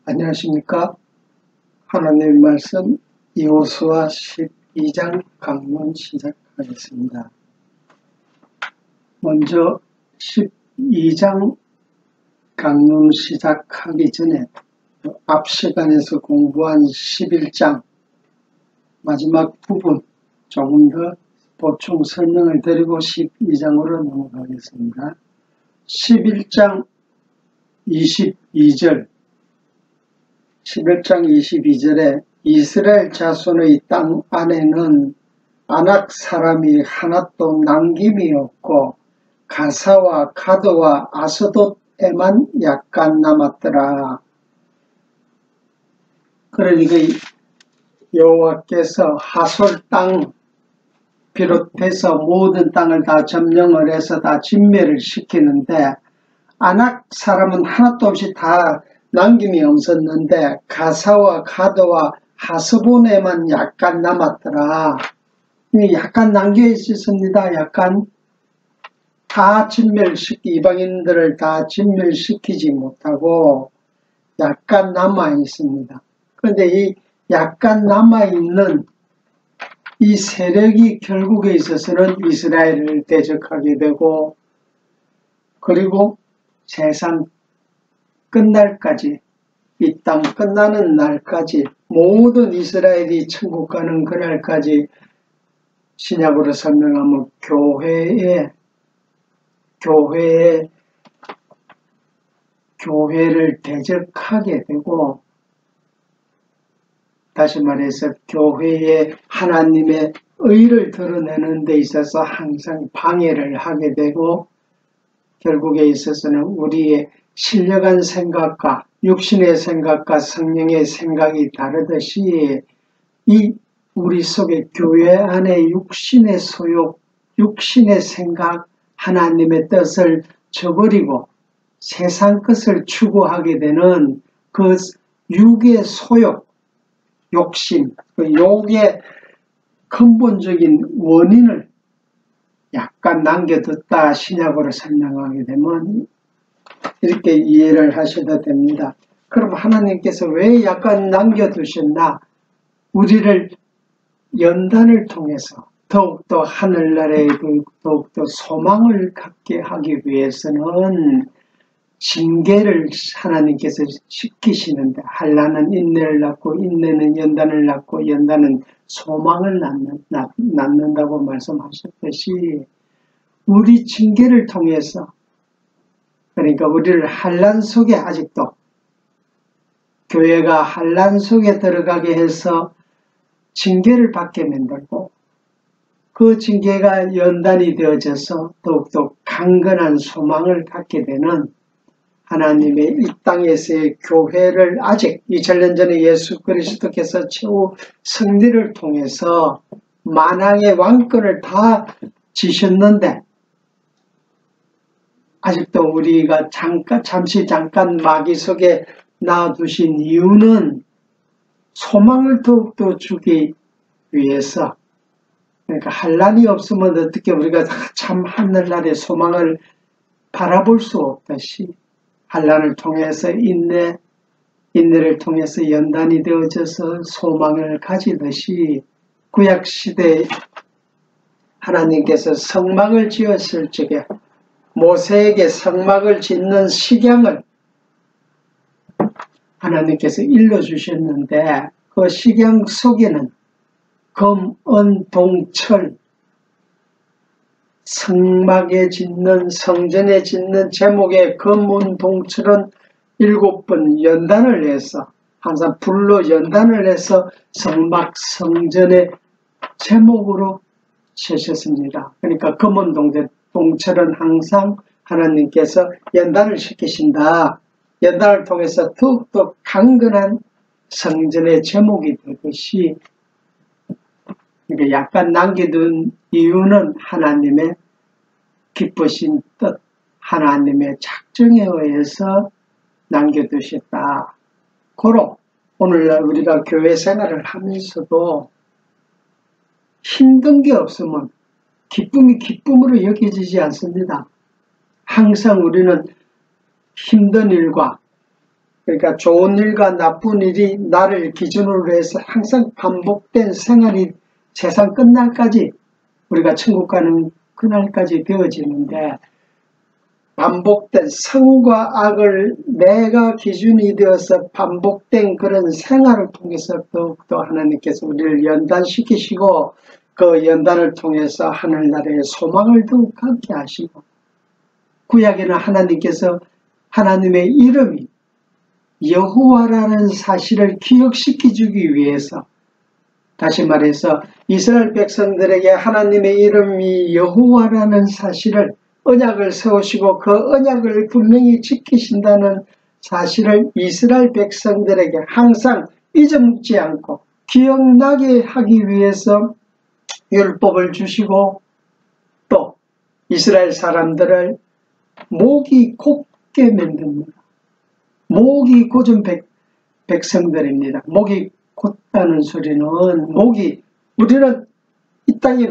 안녕하십니까. 하나님의 말씀 여호수아 12장 강론 시작하겠습니다. 먼저 12장 강론 시작하기 전에 앞 시간에서 공부한 11장 마지막 부분 조금 더 보충 설명을 드리고 12장으로 넘어가겠습니다. 11장 22절 11장 22절에 이스라엘 자손의 땅 안에는 아낙 사람이 하나도 남김이 없고 가사와 가드와 아스돗에만 약간 남았더라. 그러니까 여호와께서 하솔 땅 비롯해서 모든 땅을 다 점령을 해서 다 진멸을 시키는데 아낙 사람은 하나도 없이 다 남김이 없었는데 가사와 가드와 하스본에만 약간 남았더라. 약간 남겨 있었습니다. 약간 다 이방인들을 다 진멸시키지 못하고 약간 남아 있습니다. 그런데 이 약간 남아 있는 이 세력이 결국에 있어서는 이스라엘을 대적하게 되고, 그리고 세상 끝날까지, 이 땅 끝나는 날까지, 모든 이스라엘이 천국 가는 그날까지 신약으로 설명하면 교회를 대적하게 되고, 다시 말해서 교회에 하나님의 의를 드러내는 데 있어서 항상 방해를 하게 되고, 결국에 있어서는 우리의 신령한 생각과 육신의 생각과 성령의 생각이 다르듯이 이 우리 속에 교회 안에 육신의 소욕, 육신의 생각, 하나님의 뜻을 저버리고 세상 것을 추구하게 되는 그 육의 소욕, 욕심, 그 욕의 근본적인 원인을 약간 남겨뒀다 신약으로 설명하게 되면 이렇게 이해를 하셔도 됩니다. 그럼 하나님께서 왜 약간 남겨두셨나? 우리를 연단을 통해서 더욱더 하늘나라에 더욱더 소망을 갖게 하기 위해서는 징계를 하나님께서 시키시는데, 환난은 인내를 낳고 인내는 연단을 낳고 연단은 소망을 낳는다고 말씀하셨듯이, 우리 징계를 통해서, 그러니까 우리를 환난 속에, 아직도 교회가 환난 속에 들어가게 해서 징계를 받게 만들고, 그 징계가 연단이 되어져서 더욱더 강건한 소망을 갖게 되는 하나님의 이 땅에서의 교회를 아직 2000년 전에 예수 그리스도께서 최후 승리를 통해서 만왕의 왕권을 다 지셨는데, 아직도 우리가 잠시 마귀 속에 놔두신 이유는 소망을 더욱더 주기 위해서. 그러니까 환난이 없으면 어떻게 우리가 참 하늘날의 소망을 바라볼 수 없듯이, 환난을 통해서 인내를 통해서 연단이 되어져서 소망을 가지듯이, 구약시대에 하나님께서 성막을 지었을 적에 모세에게 성막을 짓는 식양을 하나님께서 일러주셨는데, 그 식양 속에는 금, 은, 동, 철, 성막에 짓는, 성전에 짓는 제목의 금, 은, 동, 철은 7번 연단을 해서, 항상 불로 연단을 해서 성막, 성전의 제목으로 세셨습니다. 그러니까 금, 은, 동, 철은 항상 하나님께서 연단을 시키신다. 연단을 통해서 더욱더 강건한 성전의 제목이 되듯이, 약간 남겨둔 이유는 하나님의 기쁘신 뜻, 하나님의 작정에 의해서 남겨두셨다. 고로 오늘날 우리가 교회 생활을 하면서도 힘든 게 없으면 기쁨이 기쁨으로 여겨지지 않습니다. 항상 우리는 힘든 일과 그러니까 좋은 일과 나쁜 일이 나를 기준으로 해서 항상 반복된 생활이 세상 끝날까지 우리가 천국 가는 그날까지 되어지는데, 반복된 선과 악을 내가 기준이 되어서 반복된 그런 생활을 통해서 더욱더 하나님께서 우리를 연단시키시고, 그 연단을 통해서 하늘나라의 소망을 더욱 갖게 하시고, 구약에는 하나님께서 하나님의 이름이 여호와라는 사실을 기억시켜주기 위해서, 다시 말해서 이스라엘 백성들에게 하나님의 이름이 여호와라는 사실을, 언약을 세우시고 그 언약을 분명히 지키신다는 사실을 이스라엘 백성들에게 항상 잊어먹지 않고 기억나게 하기 위해서 율법을 주시고, 또 이스라엘 사람들을 목이 곧게 만듭니다. 목이 곧은 백성들입니다. 목이 곧다는 소리는, 우리는 이 땅에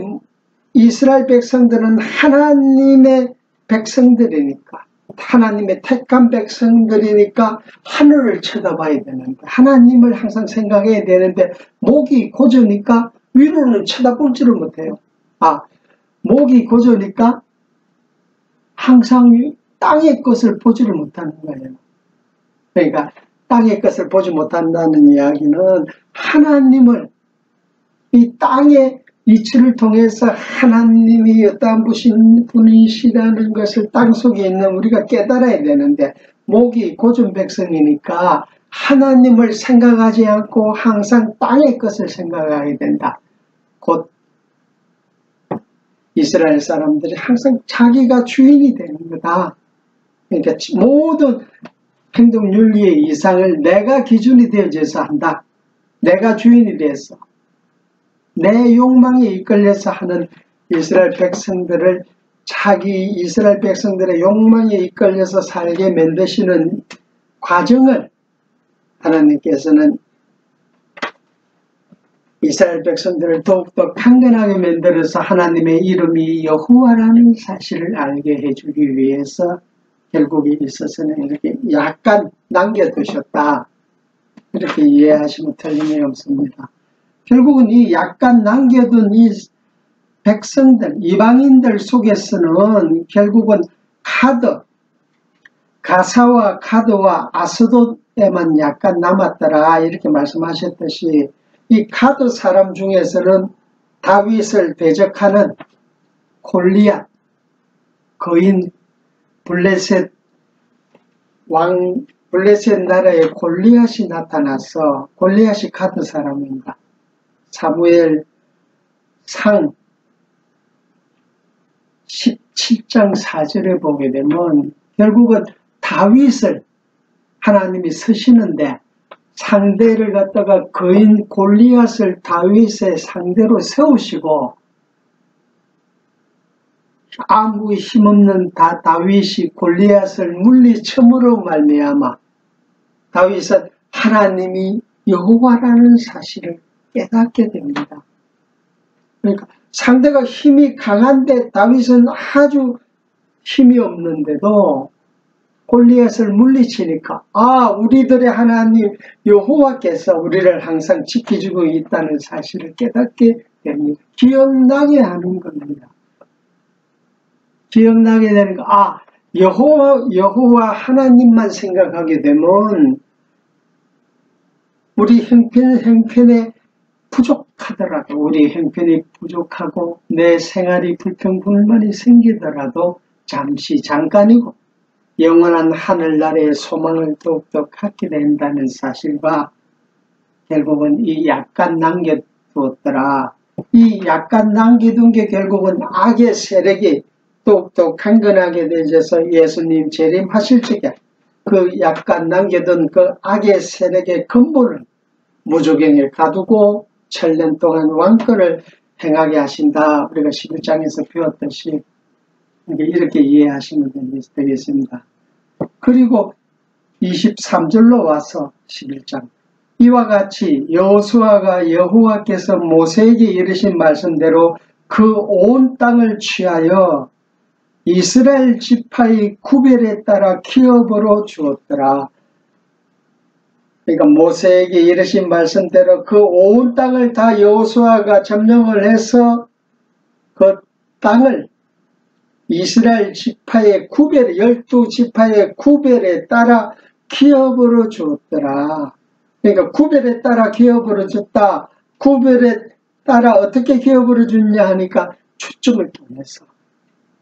이스라엘 백성들은 하나님의 백성들이니까, 하나님의 택한 백성들이니까 하늘을 쳐다봐야 되는데, 하나님을 항상 생각해야 되는데, 목이 고저니까 위로는 쳐다보지를 못해요. 목이 고저니까 항상 땅의 것을 보지를 못하는 거예요. 그러니까 땅의 것을 보지 못한다는 이야기는 하나님을, 이 땅의 이치를 통해서 하나님이 어떠한 분이시라는 것을 땅속에 있는 우리가 깨달아야 되는데, 목이 고준 백성이니까 하나님을 생각하지 않고 항상 땅의 것을 생각해야 된다. 곧 이스라엘 사람들이 항상 자기가 주인이 되는 거다. 그러니까 모든 행동윤리의 이상을 내가 기준이 되어져서 한다. 내가 주인이 돼서 내 욕망에 이끌려서 하는 이스라엘 백성들을, 자기 이스라엘 백성들의 욕망에 이끌려서 살게 만드시는 과정을 하나님께서는 이스라엘 백성들을 더욱더 강건하게 만들어서 하나님의 이름이 여호와라는 사실을 알게 해주기 위해서 결국에 있어서는 이렇게 약간 남겨두셨다. 이렇게 이해하시면 틀림이 없습니다. 결국은 이 약간 남겨둔 이 백성들, 이방인들 속에서는 결국은 가사와 가드와 아스돗에만 약간 남았더라, 이렇게 말씀하셨듯이, 이 가드 사람 중에서는 다윗을 대적하는 골리앗, 거인 블레셋 나라의 골리앗이 나타나서, 골리앗이 가드 사람입니다. 사무엘상 17장 4절에 보게 되면 결국은 다윗을 하나님이 쓰시는데, 상대를 갖다가 거인 골리앗을 다윗의 상대로 세우시고, 아무 힘없는 다윗이 골리앗을 물리쳐므로 말미암아 다윗은 하나님이 여호와라는 사실을 깨닫게 됩니다. 그러니까 상대가 힘이 강한데 다윗은 아주 힘이 없는데도 골리앗을 물리치니까, 우리들의 하나님 여호와께서 우리를 항상 지켜주고 있다는 사실을 깨닫게 됩니다. 기억나게 하는 겁니다. 기억나게 되는 거, 여호와 하나님만 생각하게 되면 우리 형편에 부족하더라도, 우리 형편이 부족하고 내 생활이 불평불만이 생기더라도 잠깐이고 영원한 하늘나라의 소망을 더욱더 갖게 된다는 사실과, 결국은 이 약간 남겨두었더라, 이 약간 남겨둔 게 결국은 악의 세력이 더욱더 강건하게 되어서 예수님 재림하실 적에 그 약간 남겨둔 그 악의 세력의 근본을 무조경에 가두고 천년 동안 왕권을 행하게 하신다. 우리가 11장에서 배웠듯이 이렇게 이해하시면 되겠습니다. 그리고 23절로 와서 11장, 이와 같이 여호수아가 여호와께서 모세에게 이르신 말씀대로 그 온 땅을 취하여 이스라엘 지파의 구별에 따라 기업으로 주었더라. 그러니까 모세에게 이르신 말씀대로 그 온 땅을 다 여호수아가 점령을 해서 그 땅을 이스라엘 지파의 구별, 12지파의 구별에 따라 기업으로 주었더라. 그러니까 구별에 따라 기업으로 줬다. 구별에 따라 어떻게 기업으로 줬냐 하니까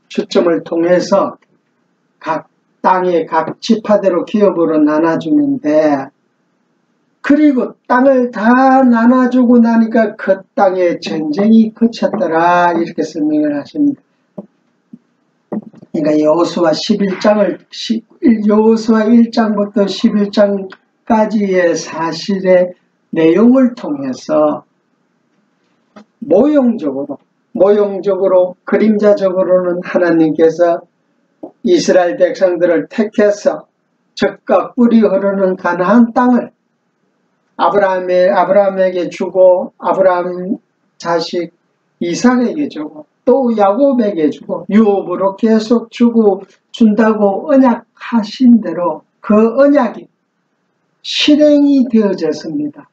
초점을 통해서 각 땅의 각 지파대로 기업으로 나눠주는데, 그리고 땅을 다 나눠주고 나니까 그 땅에 전쟁이 그쳤더라, 이렇게 설명을 하십니다. 그러니까 여호수아 1장부터 11장까지의 사실의 내용을 통해서 모형적으로 그림자적으로는 하나님께서 이스라엘 백성들을 택해서 젖과 꿀이 흐르는 가나안 땅을 아브라함에게 주고, 아브라함 자식 이삭에게 주고, 또 야곱에게 주고, 유업으로 계속 준다고 언약하신 대로 그 언약이 실행이 되어졌습니다.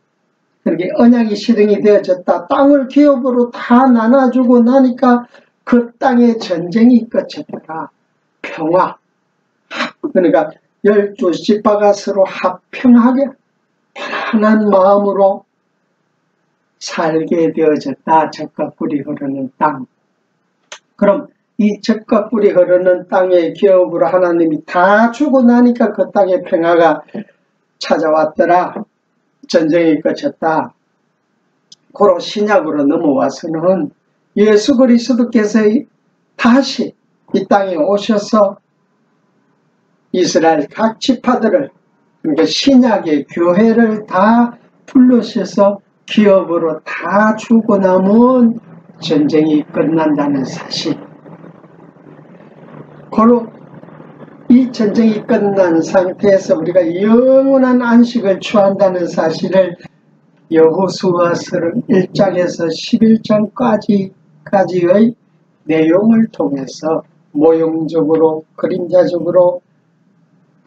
그렇게 언약이 실행이 되어졌다. 땅을 기업으로 다 나눠주고 나니까 그 땅에 전쟁이 끝쳤더라. 평화. 그러니까 12지파가 서로 합평하게 편안한 마음으로 살게 되어졌다. 젖과 꿀이 흐르는 땅. 그럼 이 젖과 꿀이 흐르는 땅의 기업으로 하나님이 다 주고 나니까 그 땅에 평화가 찾아왔더라. 전쟁이 끝쳤다. 고로 신약으로 넘어와서는 예수 그리스도께서 다시 이 땅에 오셔서 이스라엘 각 지파들을, 그러니까 신약의 교회를 다 불러셔서 기업으로 다 주고 남은 전쟁이 끝난다는 사실. 고로 이 전쟁이 끝난 상태에서 우리가 영원한 안식을 취한다는 사실을 여호수아서 1장에서 11장까지의 내용을 통해서 모형적으로 그림자적으로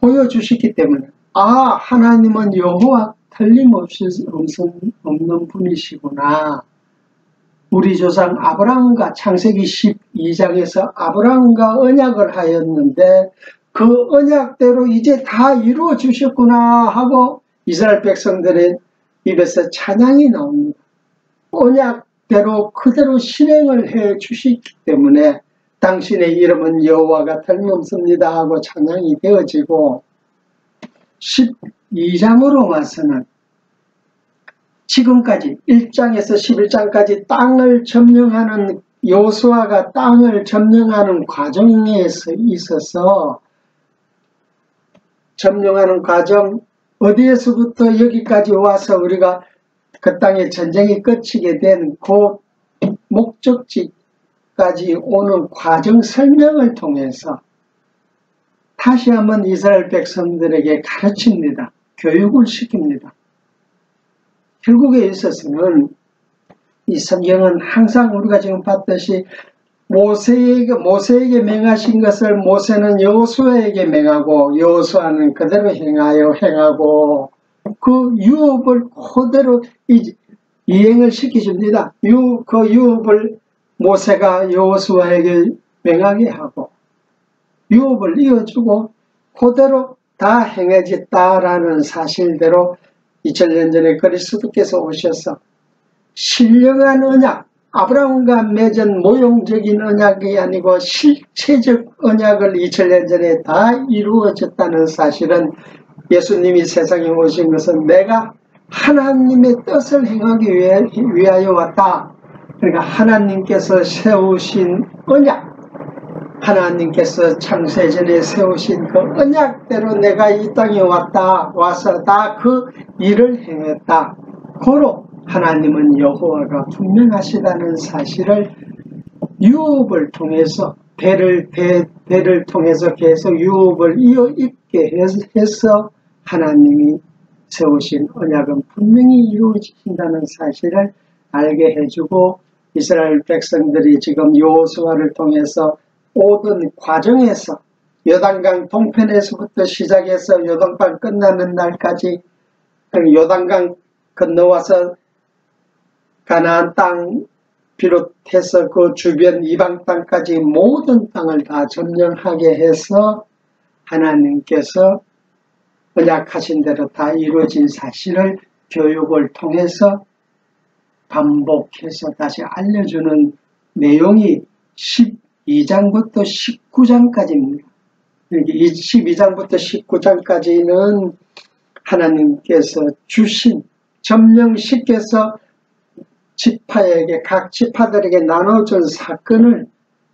보여주시기 때문에, 하나님은 여호와 틀림없이 없는 분이시구나. 우리 조상 아브라함과 창세기 12장에서 아브라함과 언약을 하였는데 그 언약대로 이제 다 이루어 주셨구나 하고 이스라엘 백성들의 입에서 찬양이 나옵니다. 언약대로 그대로 실행을 해 주시기 때문에 당신의 이름은 여호와가 틀림없습니다 하고 찬양이 되어지고, 12장으로 와서는 지금까지 1장에서 11장까지 땅을 점령하는, 여호수아가 땅을 점령하는 과정에 있어서 점령하는 과정, 어디에서부터 여기까지 와서 우리가 그 땅의 전쟁이 끝이게 된 그 목적지까지 오는 과정 설명을 통해서 다시 한번 이스라엘 백성들에게 가르칩니다. 교육을 시킵니다. 결국에 있어서는 이 성경은 항상 우리가 지금 봤듯이 모세에게 맹하신 것을 모세는 여호수아에게 맹하고, 여호수아는 그대로 행하고 그 유업을 그대로 이행을 시키십니다. 그 유업을 모세가 여호수아에게 맹하게 하고 유업을 이어주고 그대로 다 행해졌다라는 사실대로 2000년 전에 그리스도께서 오셔서 신령한 언약, 아브라함과 맺은 모형적인 언약이 아니고 실체적 언약을 2000년 전에 다 이루어졌다는 사실은, 예수님이 세상에 오신 것은 내가 하나님의 뜻을 행하기 위하여 왔다. 그러니까 하나님께서 세우신 언약, 하나님께서 창세전에 세우신 그 언약대로 내가 이 땅에 와서 다 그 일을 행했다. 고로 하나님은 여호와가 분명하시다는 사실을 유업을 통해서 대를 통해서 계속 유업을 이어있게 해서 하나님이 세우신 언약은 분명히 이루어진다는 사실을 알게 해주고, 이스라엘 백성들이 지금 여호수아를 통해서 모든 과정에서 요단강 동편에서부터 시작해서 요단강 끝나는 날까지 요단강 건너와서 가나안 땅 비롯해서 그 주변 이방 땅까지 모든 땅을 다 점령하게 해서 하나님께서 언약하신 대로 다 이루어진 사실을 교육을 통해서 반복해서 다시 알려주는 내용이 12장부터 19장까지입니다. 12장부터 19장까지는 하나님께서 주신 점령시켜서 지파에게 각 지파들에게 나눠준 사건을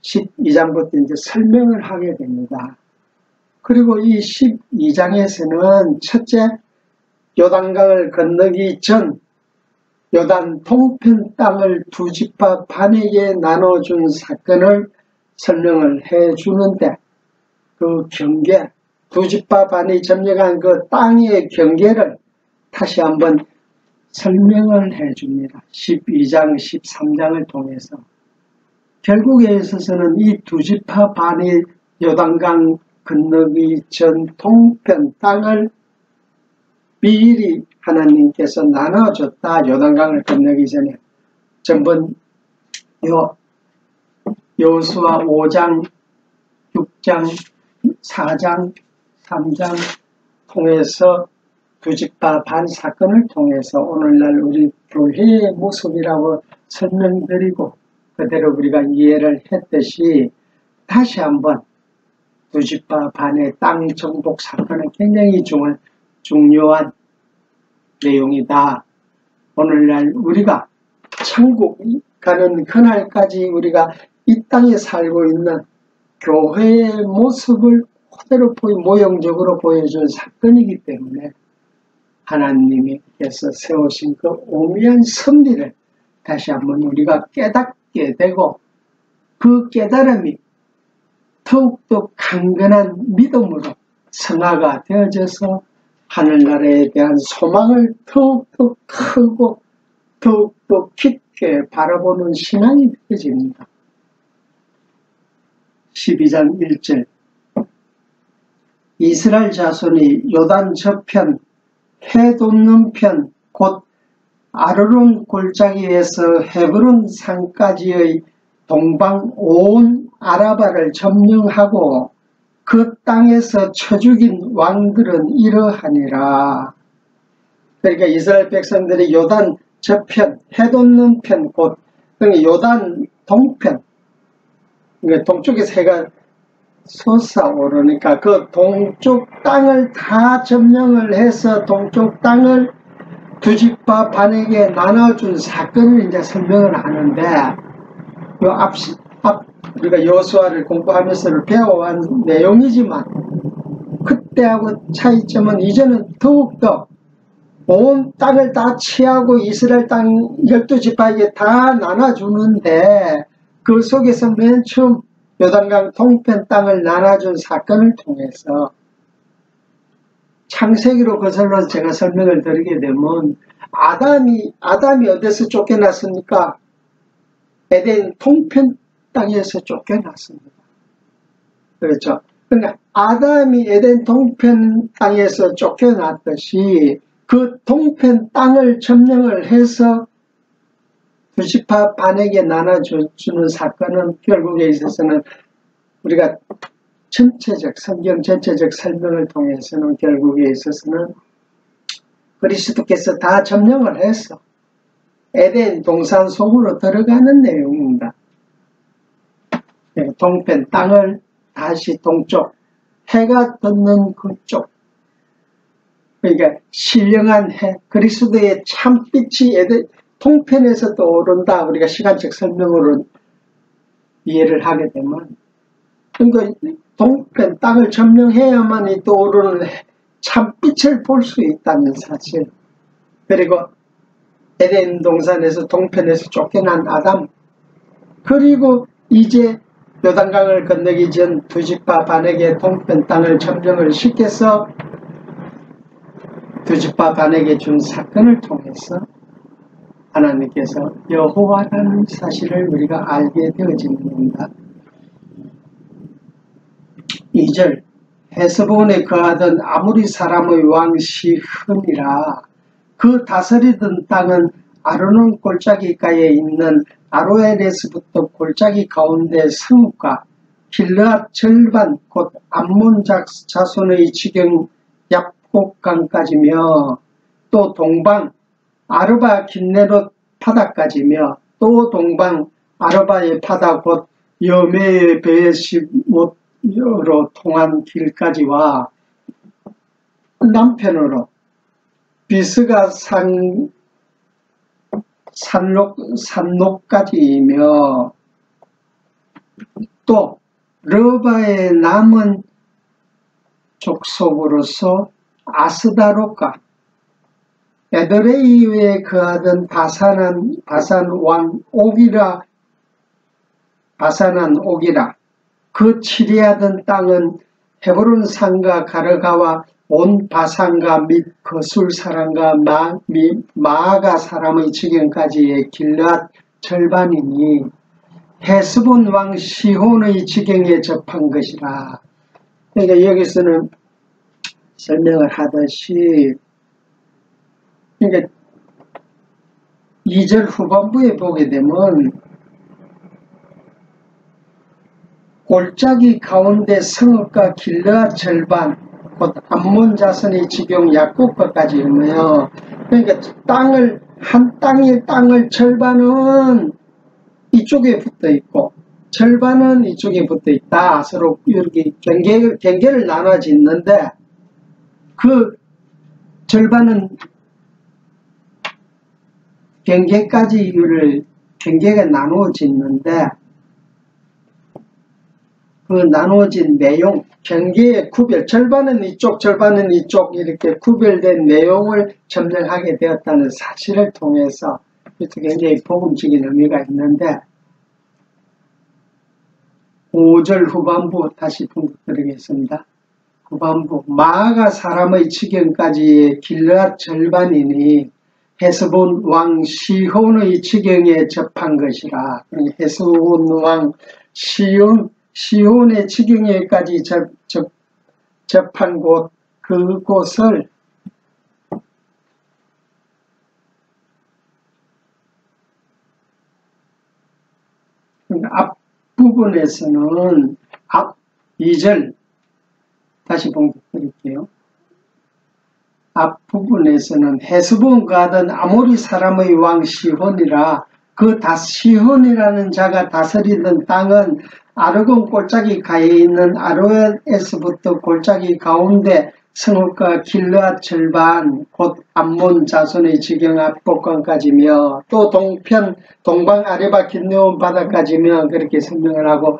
12장부터 이제 설명을 하게 됩니다. 그리고 이 12장에서는 첫째, 요단강을 건너기 전 요단 동편 땅을 두 지파 반에게 나눠준 사건을 설명을 해주는데, 그 경계, 두 지파 반이 점령한 그 땅의 경계를 다시 한번 설명을 해줍니다. 12장, 13장을 통해서. 결국에 있어서는 이 두 지파 반이 요단강 건너기 전 동편 땅을 미리 하나님께서 나눠줬다. 요단강을 건너기 전에. 전번 여호수아 5장, 6장, 4장, 3장 통해서 두 지파 반 사건을 통해서 오늘날 우리 교회의 모습이라고 설명드리고 그대로 우리가 이해를 했듯이 다시 한번 두 지파 반의 땅 정복 사건은 굉장히 중요한 내용이다. 오늘날 우리가 천국 가는 그날까지 우리가 이 땅에 살고 있는 교회의 모습을 그대로 모형적으로 보여준 사건이기 때문에 하나님께서 세우신 그 오묘한 섭리를 다시 한번 우리가 깨닫게 되고 그 깨달음이 더욱더 강건한 믿음으로 성화가 되어져서 하늘나라에 대한 소망을 더욱더 크고 더욱더 깊게 바라보는 신앙이 되어집니다. 12장 1절 이스라엘 자손이 요단 저편 해 돋는 편 곧 아르논 골짜기에서 헤브론 산까지의 동방 온 아라바를 점령하고 그 땅에서 쳐 죽인 왕들은 이러하니라. 그러니까 이스라엘 백성들이 요단 저편 해 돋는 편 곧 요단 동편, 동쪽에서 해가 솟아오르니까 그 동쪽 땅을 다 점령을 해서 동쪽 땅을 두 지파 반에게 나눠준 사건을 이제 설명을 하는데, 우리가 여호수아를 공부하면서 배워온 내용이지만 그때하고 차이점은 이제는 더욱더 온 땅을 다 취하고 이스라엘 땅 12지파에게 다 나눠주는데 그 속에서 맨 처음 요단강 동편 땅을 나눠준 사건을 통해서 창세기로 거슬러 제가 설명을 드리게 되면 아담이 어디서 쫓겨났습니까? 에덴 동편 땅에서 쫓겨났습니다. 그렇죠. 그러니까 아담이 에덴 동편 땅에서 쫓겨났듯이 그 동편 땅을 점령을 해서 두 지파 반에게 나눠주는 사건은 결국에 있어서는 우리가 성경 전체적 설명을 통해서는 결국에 있어서는 그리스도께서 다 점령을 해서 에덴 동산 속으로 들어가는 내용입니다. 동편 땅을 다시 동쪽, 해가 돋는 그쪽, 그러니까 신령한 해, 그리스도의 참빛이 에덴 동편에서 떠오른다. 우리가 시간적 설명으로 이해를 하게 되면, 그러니까 동편 땅을 점령해야만이 떠오르는 참빛을 볼 수 있다는 사실. 그리고 에덴 동산에서 동편에서 쫓겨난 아담, 그리고 이제 요단강을 건너기 전 두 지파 반에게 동편 땅을 점령을 시켜서 두 지파 반에게 준 사건을 통해서 하나님께서 여호와라는 사실을 우리가 알게 되어집니다. 2절 헤스본에 거하던 아무리 사람의 왕 시흠이라 그 다스리던 땅은 아르논 골짜기가에 있는 아로엘에서부터 골짜기 가운데 성읍과 길르앗 절반 곧 암몬 자손의 지경 얍곡강까지며 또 동방 아르바 긴네롯 바다까지며 또 동방 아르바의 바다 곧 여메의 베에시못으로 통한 길까지와 남편으로 비스가 산록까지이며 또 르바의 남은 족속으로서 아스다롯과 에드레이에 거하던 바산 옥이라 그 치리하던 땅은 헤브론 산과 가르가와 온 바산과 및 거술 사람과 마아가 사람의 지경까지의 길르앗 절반이니 헤스본 왕 시혼의 지경에 접한 것이라. 그러니까 여기서는 설명을 하듯이 그러니까 2절 후반부에 보게 되면 골짜기 가운데 성읍과 길르앗 절반 곧 암몬 자손의 지경 야곱과까지 있네요. 그러니까 한 땅의 절반은 이쪽에 붙어 있고 절반은 이쪽에 붙어 있다. 서로 이렇게 경계를 나눠 짓는데 그 절반은 경계가 나누어 짓는데 그 나누어진 내용, 경계의 구별, 절반은 이쪽, 절반은 이쪽 이렇게 구별된 내용을 점령하게 되었다는 사실을 통해서 굉장히 복음적인 의미가 있는데 5절 후반부 다시 분석드리겠습니다. 후반부 마아가 사람의 지경까지의 길르앗 절반이니 헤스본 왕 시혼의 지경에 접한 것이라. 헤스본 왕 시혼의 지경에까지 접한 곳, 그곳을 앞부분에서는 2절 다시 봉독드릴게요. 앞부분에서는 헤스본 가던 아모리 사람의 왕 시혼이라 그 시혼이라는 자가 다스리던 땅은 아르곤 골짜기 가에 있는 아로엘에서부터 골짜기 가운데 성읍과 길르앗 절반 곧 암몬 자손의 지경 압곡강까지며 또 동방 아레바 긴네온 바다까지며 그렇게 설명을 하고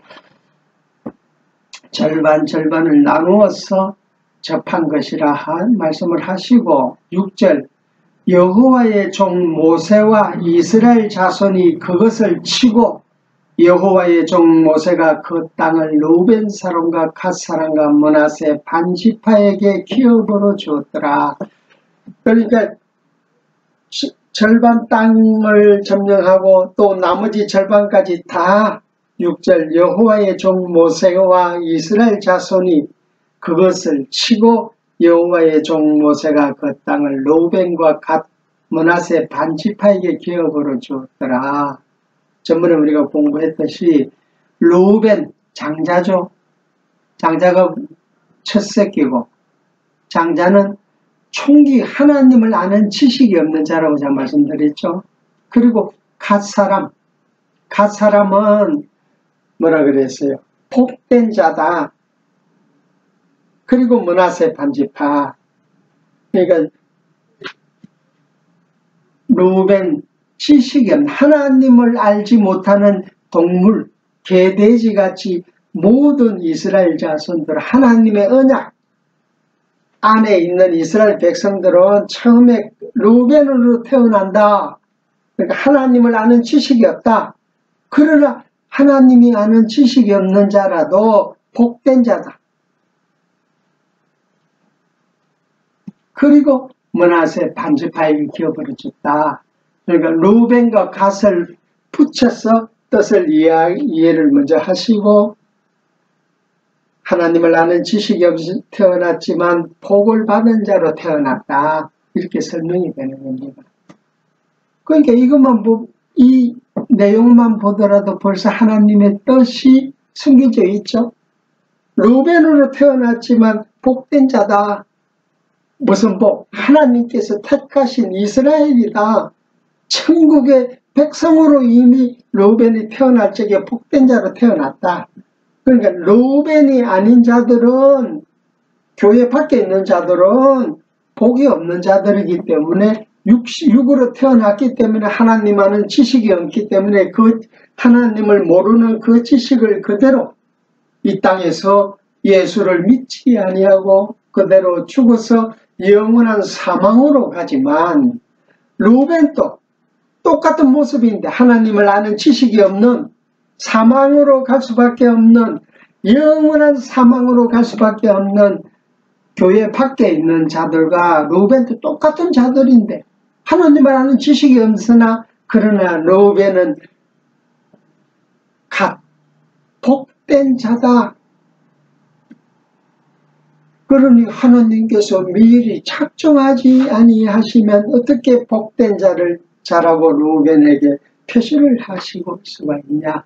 절반을 나누어서 접한 것이라 말씀을 하시고 6절 여호와의 종 모세와 이스라엘 자손이 그것을 치고 여호와의 종 모세가 그 땅을 루벤 사람과 갓 사람과 므낫세 반지파에게 기업으로 주었더라. 그러니까 절반 땅을 점령하고 또 나머지 절반까지 다 6절 여호와의 종 모세와 이스라엘 자손이 그것을 치고 여호와의 종 모세가 그 땅을 루벤과 갓 므낫세 반지파에게 기업으로 주었더라. 전번에 우리가 공부했듯이 루벤 장자죠. 장자가 첫 새끼고 장자는 총기 하나님을 아는 지식이 없는 자라고 제가 말씀드렸죠. 그리고 갓 사람은 뭐라 그랬어요? 복된 자다. 그리고 므낫세 반지파. 그러니까 루벤 지식이 없는 하나님을 알지 못하는 동물, 개, 돼지같이 모든 이스라엘 자손들 하나님의 언약 안에 있는 이스라엘 백성들은 처음에 루벤으로 태어난다. 그러니까 하나님을 아는 지식이 없다. 그러나 하나님이 아는 지식이 없는 자라도 복된 자다. 그리고 므낫세 반지파에게 기업으로 줬다. 그러니까 루벤과 갓을 붙여서 뜻을 이해를 먼저 하시고 하나님을 아는 지식이 없이 태어났지만 복을 받은 자로 태어났다. 이렇게 설명이 되는 겁니다. 그러니까 이것만 이 내용만 보더라도 벌써 하나님의 뜻이 숨겨져 있죠. 루벤으로 태어났지만 복된 자다. 무슨 복? 하나님께서 택하신 이스라엘이다. 천국의 백성으로 이미 루벤이 태어날 적에 복된 자로 태어났다. 그러니까 루벤이 아닌 자들은, 교회 밖에 있는 자들은 복이 없는 자들이기 때문에 육으로 태어났기 때문에 하나님과는 지식이 없기 때문에 그 하나님을 모르는 그 지식을 그대로 이 땅에서 예수를 믿지 아니하고 그대로 죽어서 영원한 사망으로 가지만, 루벤도 똑같은 모습인데 하나님을 아는 지식이 없는 사망으로 갈 수밖에 없는, 영원한 사망으로 갈 수밖에 없는 교회 밖에 있는 자들과 루벤도 똑같은 자들인데 하나님을 아는 지식이 없으나, 그러나 루벤은 갓 복된 자다. 그러니 하나님께서 미리 작정하지 아니하시면 어떻게 복된 자라고 루벤에게 표시를 하시고 수가 있냐.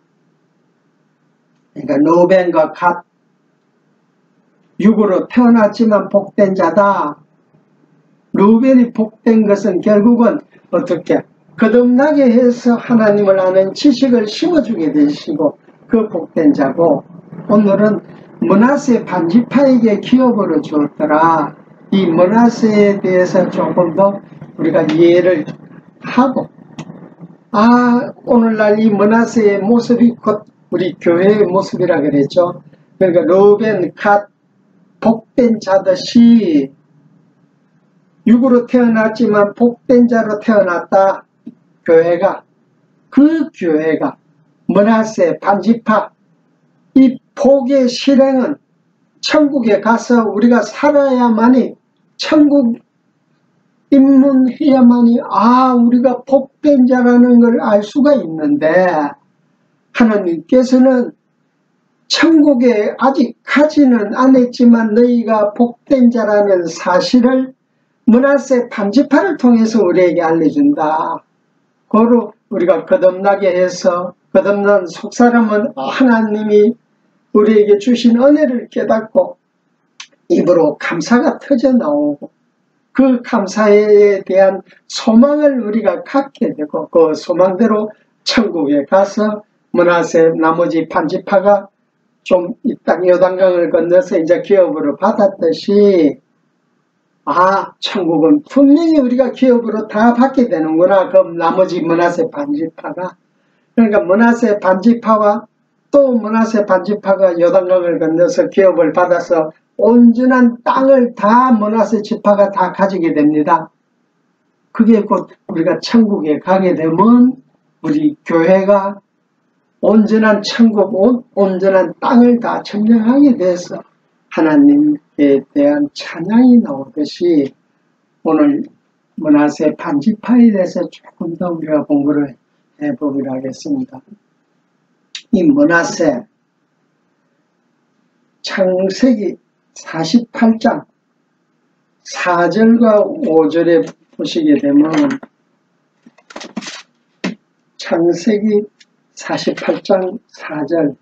그러니까 루벤과 갓 육으로 태어났지만 복된 자다. 루벤이 복된 것은 결국은 어떻게 거듭나게 해서 하나님을 아는 지식을 심어주게 되시고 그 복된 자고, 오늘은 므낫세 반지파에게 기업으로 주었더라. 이 므낫세에 대해서 조금 더 우리가 이해를 하고, 오늘날 이 므낫세의 모습이 곧 우리 교회의 모습이라 그랬죠. 그러니까 루벤, 갓 복된 자듯이 육으로 태어났지만 복된 자로 태어났다. 교회가, 그 교회가 므낫세 반지파, 이 복의 실행은 천국에 가서 우리가 살아야만이, 천국 입문해야만이 우리가 복된 자라는 걸 알 수가 있는데, 하나님께서는 천국에 아직 가지는 않았지만 너희가 복된 자라는 사실을 므낫세 반지파를 통해서 우리에게 알려준다. 그로 우리가 거듭나게 해서, 거듭난 속사람은 하나님이 우리에게 주신 은혜를 깨닫고 입으로 감사가 터져 나오고, 그 감사에 대한 소망을 우리가 갖게 되고, 그 소망대로 천국에 가서 므낫세 나머지 반지파가 좀 이 땅 요단강을 건너서 이제 기업으로 받았듯이, 천국은 분명히 우리가 기업으로 다 받게 되는구나. 그럼 나머지 므낫세 반지파가, 그러니까 므낫세 반지파와 또 므낫세 반지파가 요단강을 건너서 기업을 받아서 온전한 땅을 다 므낫세 지파가 다 가지게 됩니다. 그게 곧 우리가 천국에 가게 되면 우리 교회가 온전한 천국, 온전한 땅을 다 점령하게 돼서 하나님에 대한 찬양이 나오듯이, 오늘 므낫세 반지파에 대해서 조금 더 우리가 공부를 해보기로 하겠습니다. 이 므낫세, 창세기 48장 4절과 5절에 보시게 되면, 창세기 48장 4절,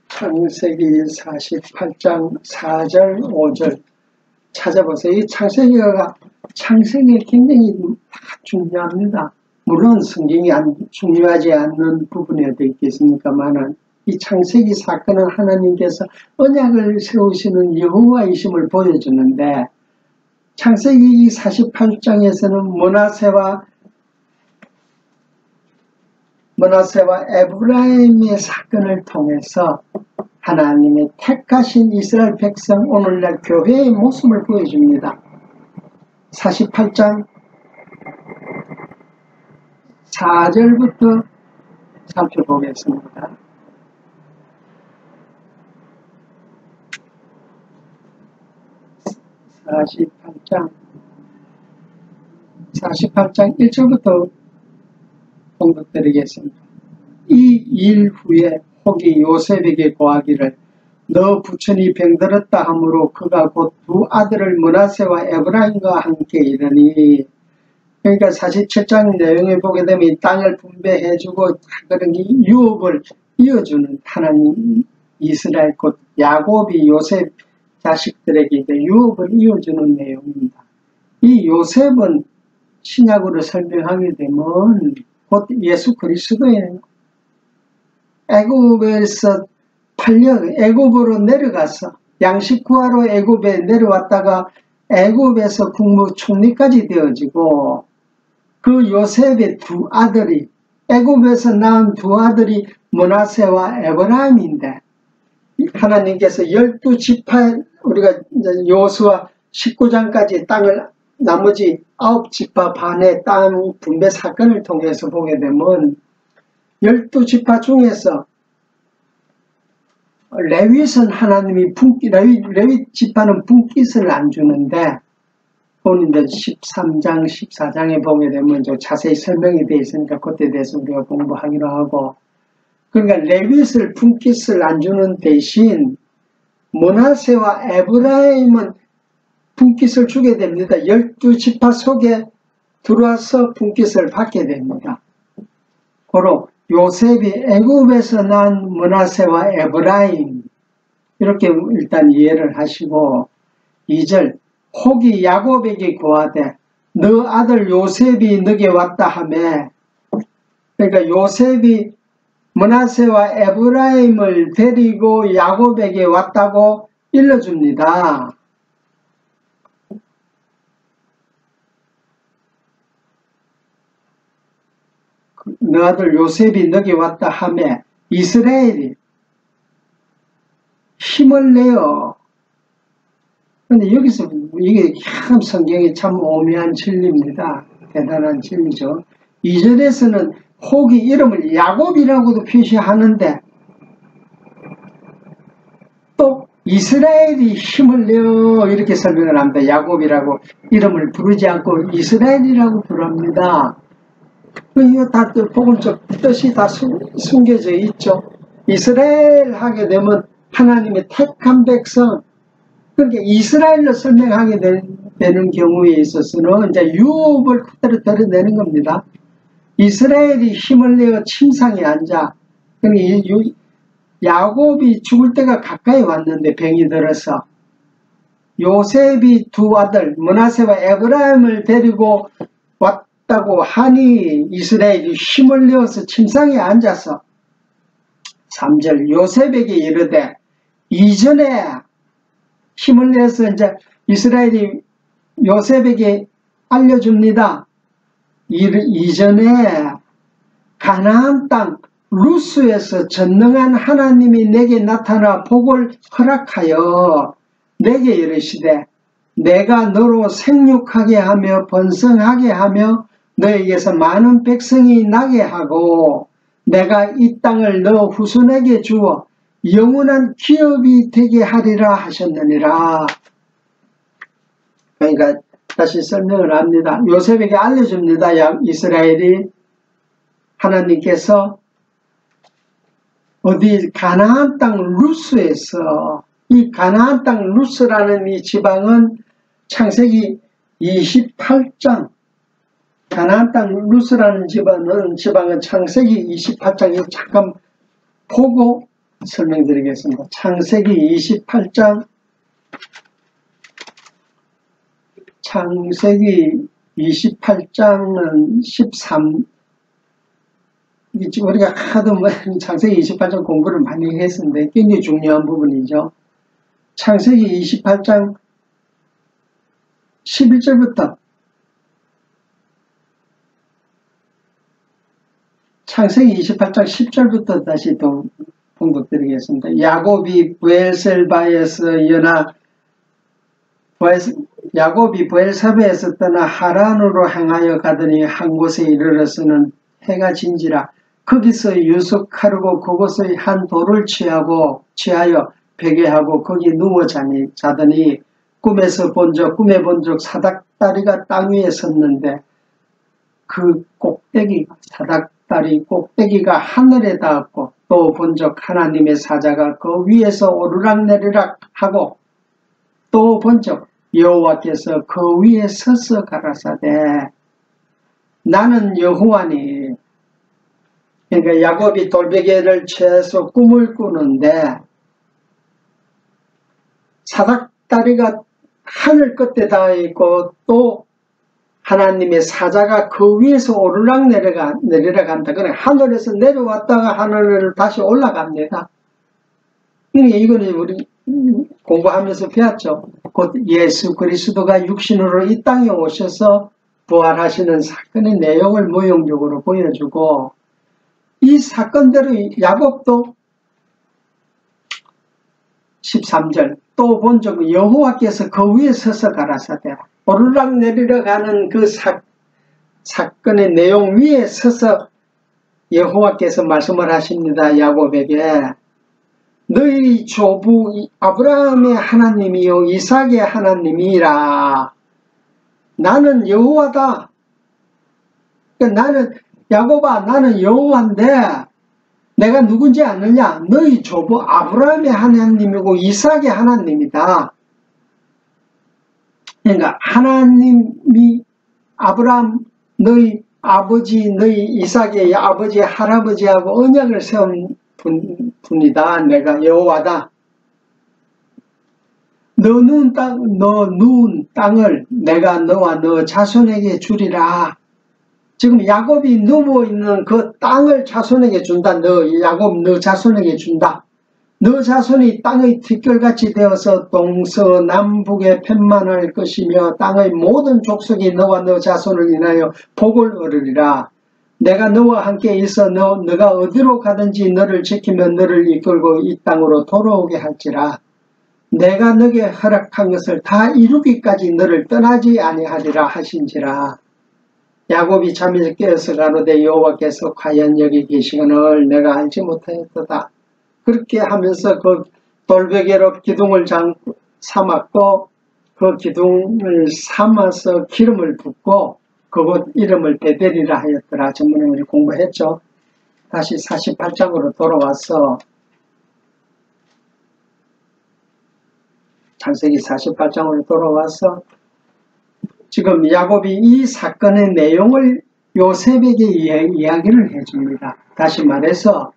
창세기 48장 4절 5절 찾아보세요. 이 창세기가 굉장히 중요합니다. 물론 성경이 중요하지 않는 부분이 어디 있겠습니까만은, 이 창세기 사건은 하나님께서 언약을 세우시는 여호와이심을 보여주는데, 창세기 48장에서는 므낫세와 에브라임의 사건을 통해서 하나님의 택하신 이스라엘 백성, 오늘날 교회의 모습을 보여줍니다. 48장 4절부터 살펴보겠습니다. (48장 1절부터) 공독드리겠습니다. 이 일 후에 혹이 요셉에게 고하기를, 너 부천이 병들었다 하므로 그가 곧 두 아들을 므낫세와 에브라임과 함께 이르니. 그러니까 47장 내용을 보게 되면 이 땅을 분배해주고 그런 유업을 이어주는 하나님, 이스라엘 곧 야곱이 요셉 자식들에게 유업을 이어주는 내용입니다. 이 요셉은 신약으로 설명하게 되면 곧 예수 그리스도예요. 애굽에서 애굽으로 내려가서 양식 구하러 애굽에 내려왔다가 애굽에서 국무총리까지 되어지고 그 요셉의 두 아들이 애굽에서 낳은 두 아들이 므낫세와 에브라임인데 하나님께서 12지파 우리가 여호수아 19장까지 땅을 나머지 9지파 반의 땅 분배 사건을 통해서 보게 되면 12지파 중에서 레윗은 하나님이 레윗 지파는 분깃을 안 주는데 오늘 이제 13장 14장에 보게 되면 좀 자세히 설명이 되어 있으니까 그때 대해서 우리가 공부하기로 하고, 그러니까 레윗을 분깃을 안 주는 대신 므낫세와 에브라임은 분깃을 주게 됩니다. 12지파 속에 들어와서 분깃을 받게 됩니다. 고로 요셉이 애굽에서 난 므낫세와 에브라임, 이렇게 일단 이해를 하시고, 2절 혹이 야곱에게 고하되 너 아들 요셉이 너게 왔다 하매, 그러니까 요셉이 므낫세와 에브라임을 데리고 야곱에게 왔다고 일러줍니다. 너 아들 요셉이 너게 왔다 하매 이스라엘이 힘을 내어. 근데 여기서 이게 참 성경이 참 오묘한 진리입니다. 대단한 진리죠. 2절에서는 혹이 이름을 야곱이라고도 표시하는데 또 이스라엘이 힘을 내어 이렇게 설명을 합니다. 야곱이라고 이름을 부르지 않고 이스라엘이라고 부릅니다. 이거 다 복음적 뜻이 다 숨겨져 있죠. 이스라엘 하게 되면 하나님의 택한 백성, 그러니까 이스라엘로 설명하게 되는 경우에 있어서는 이제 유업을 그대로 드러내는 겁니다. 이스라엘이 힘을 내어 침상에 앉아, 그러니까 야곱이 죽을 때가 가까이 왔는데 병이 들어서 요셉이 두 아들 므낫세와 에브라임을 데리고 왔다고 하니 이스라엘이 힘을 내어서 침상에 앉아서 3절 요셉에게 이르되 이전에 힘을 내서 이제 이스라엘이 요셉에게 알려줍니다. 이전에 가나안 땅 루스에서 전능한 하나님이 내게 나타나 복을 허락하여 내게 이르시되 내가 너로 생육하게 하며 번성하게 하며 너에게서 많은 백성이 나게 하고 내가 이 땅을 너 후손에게 주어 영원한 기업이 되게 하리라 하셨느니라. 그러니까 다시 설명을 합니다. 요셉에게 알려줍니다. 이스라엘이 하나님께서 어디 가나안 땅 루스에서, 이 가나안 땅 루스라는 이 지방은 창세기 28장, 가나안 땅 루스라는 지방은 창세기 28장에 잠깐 보고 설명드리겠습니다. 창세기 28장, 창세기 28장은 13, 우리가 하도 창세기 28장 공부를 많이 했었는데 굉장히 중요한 부분이죠. 창세기 28장 11절부터 창세기 28장 10절부터 다시 또 봉독드리겠습니다. 야곱이 브엘셀바에서 야곱이 브엘사베에서 떠나 하란으로 향하여 가더니 한 곳에 이르러서는 해가 진지라. 거기서 유숙하려고 그곳의 한 돌을 취하여 베개하고 거기 누워 자더니 꿈에 본 적 사닥다리가 땅 위에 섰는데 그 꼭대기 사닥다리 꼭대기가 하늘에 닿았고 또 본적 하나님의 사자가 그 위에서 오르락내리락 하고 또 본적 여호와께서 그 위에 서서 가라사대 나는 여호와니. 그러니까 야곱이 돌베개를 채서 꿈을 꾸는데 사닥다리가 하늘 끝에 닿아 있고 또 하나님의 사자가 그 위에서 오르락 내려간다. 그래 하늘에서 내려왔다가 하늘을 다시 올라갑니다. 이거는 우리 공부하면서 배웠죠. 곧 예수 그리스도가 육신으로 이 땅에 오셔서 부활하시는 사건의 내용을 모형적으로 보여주고 이 사건대로 야곱도 13절 또 본적 여호와께서 그 위에 서서 가라사대 오르락 내리락 하는 그 사건의 내용 위에 서서 여호와께서 말씀을 하십니다. 야곱에게 너희 조부 아브라함의 하나님이요 이삭의 하나님이라. 나는 여호와다. 나는 야곱아 나는 여호와인데 내가 누군지 아느냐? 너희 조부 아브라함의 하나님이고 이삭의 하나님이다. 그러니까 하나님이 아브라함 너희 아버지 너희 이삭의 아버지 할아버지하고 언약을 세운 분이다. 내가 여호와다. 너 누운 땅을 내가 너와 너 자손에게 주리라. 지금 야곱이 누워있는 그 땅을 자손에게 준다. 야곱 너 자손에게 준다. 너 자손이 땅의 뒷결같이 되어서 동서남북에 편만할 것이며 땅의 모든 족속이 너와 너 자손을 인하여 복을 얻으리라. 내가 너와 함께 있어 너가 어디로 가든지 너를 지키며 너를 이끌고 이 땅으로 돌아오게 할지라. 내가 너에게 허락한 것을 다 이루기까지 너를 떠나지 아니하리라 하신지라. 야곱이 잠에서 깨어서 가로되 여호와께서 과연 여기 계시거늘 내가 알지 못하였도다. 그렇게 하면서 그 돌베개로 기둥을 삼았고 그 기둥을 삼아서 기름을 붓고 그곳 이름을 베델이라 하였더라. 전문에 우리 공부했죠. 다시 48장으로 돌아와서 창세기 48장으로 돌아와서 지금 야곱이 이 사건의 내용을 요셉에게 이야기를 해줍니다. 다시 말해서